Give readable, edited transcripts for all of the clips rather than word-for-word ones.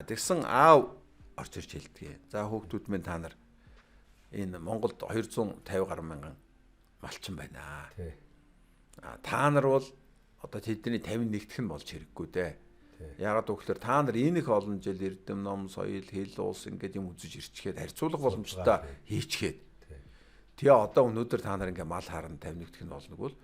Тэгсэн аав орж ирж хэлдэг. За хүүхдүүд минь та нар энэ Монголд 250 гаруй мянган малчин байна. Та нар бол одоо тэдний 50 нэгдэх нь болж хэрэггүй дээ. Яагаад гэвэл та нар энэ их олон жил эрдэм ном, соёл, хэл, улс ингээд юм үзэж ирчгээд харьцуулах боломжтой хийчгээд. Тэгээ одоо өнөөдөр та нар ингээ мал харна 50 нэгдэх нь болно гэвэл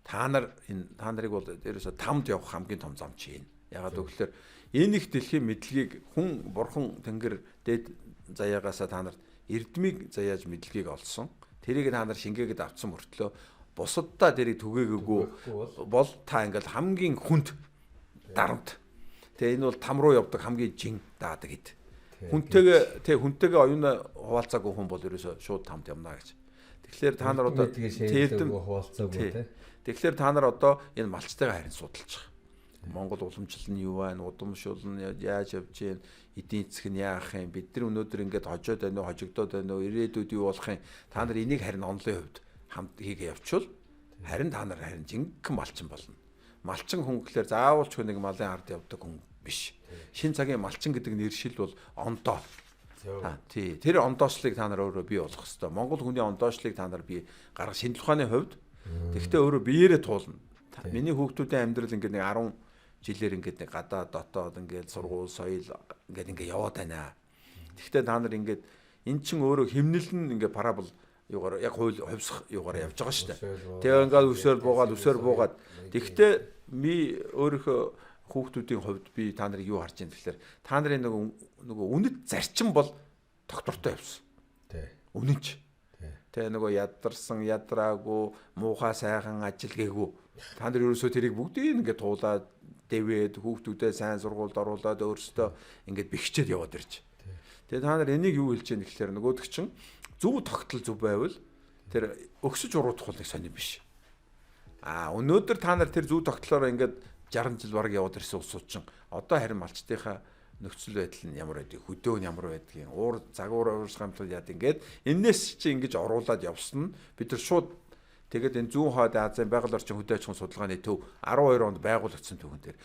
та нарыг бол ерөөсө тамд явах хамгийн том зам чинь. Яагаад гэвэл энэ их дэлхийн мэдлэгийг хүн бурхан тэнгэр дээд заяагаасаа та нарт эрдмийг заяаж мэдлэгийг олсон. Тэрийг та нар шингээгээд авсан мөртлөө бусаддаа тэрийг түгээгээгүй бол та ингээл хамгийн хүнд дарамт. Тэгээ энэ бол там руу явдаг хамгийн жин даадаг гэд. Хүнтэйгээ оюуна хуваалцаагүй хүн бол ерөөсө шууд тамд явна гэж. Тэгэхээр та нар одоо тэгэхээр та нар одоо энэ малчтайгаа харин судалж байгаа. Монгол уламжлал нь юу байна? Удамшуул нь яаж явж гин? Эдийн засаг нь яах юм? Бид нар өнөөдөр ингээд хожоод байна уу, хожигдоод байна уу? Ирээдүйд юу болох юм? Та нар энийг харин онлын хувьд хамт хийгээ явуучвал харин та нар харин жинхэнэ малчин болно. Малчин хүн гэхэлэр заавал ч нэг малын ард явдаг хүн биш. Шин цагийн малчин гэдэг нэршил бол ондоо. Тий. Тэр ондоочлыг та нар өөрөө бий болгох хэрэгтэй. Монгол хүний ондоочлыг та нар бий гаргах шинжлэх ухааны хувьд тэгтээ өөрөө биеэрээ туулна. Миний хүүхдүүдийн амьдрал ингээд нэг 10 жилээр ингээд нэг гадаа дотоод ингээд сургууль, соёл ингээд яваад байна. Тэгтээ та нар ингээд эн чин өөрөө химнэлэн ингээд парабол юугаар яг хувьсах юугаар явж байгаа шүү дээ. Тэгээ ингээд өсөөр буугаад тэгтээ ми өөрийнхөө хүүхдүүдийн хувьд би та нарыг юу харж байна гэхээр та нарын нөгөө үнэт зарчим бол доктортой явсан. Үнэнч. Тэ нөгөө ядарсан, ядраагүй, муухай сайхан ажилгээгүй. Та нар ерөөсөө тэрийг бүгдийг ингээд туулаад дэвээд хүүхдүүдээ сайн сургуульд оруулаад өөрсдөө ингээд бэхжээд яваад ирж. Тэгээ та нар энийг юу хэлж яах гэхээр нөгөөдөг чинь зөв тогтол зөв байвал тэр өгсөж уруудах нэг сонир биш. Өнөөдөр та нар тэр зөв тогтлороо ингээд 60 жил бараг яваад ирсэн улсууд чинь одоо харин малчтынхаа нөхцөл байдал нь ямар байдаг, хөдөө нь ямар байдгийг, загвар уурсгамтлал яад ингээд энэс чи ингэж оруулаад явсан нь бид нар шууд тэгээд энэ зүүн хойд Азийн байгаль орчин хөдөө аж ахуйн судалгааны төв 12 онд байгуулагдсан төвөн дээр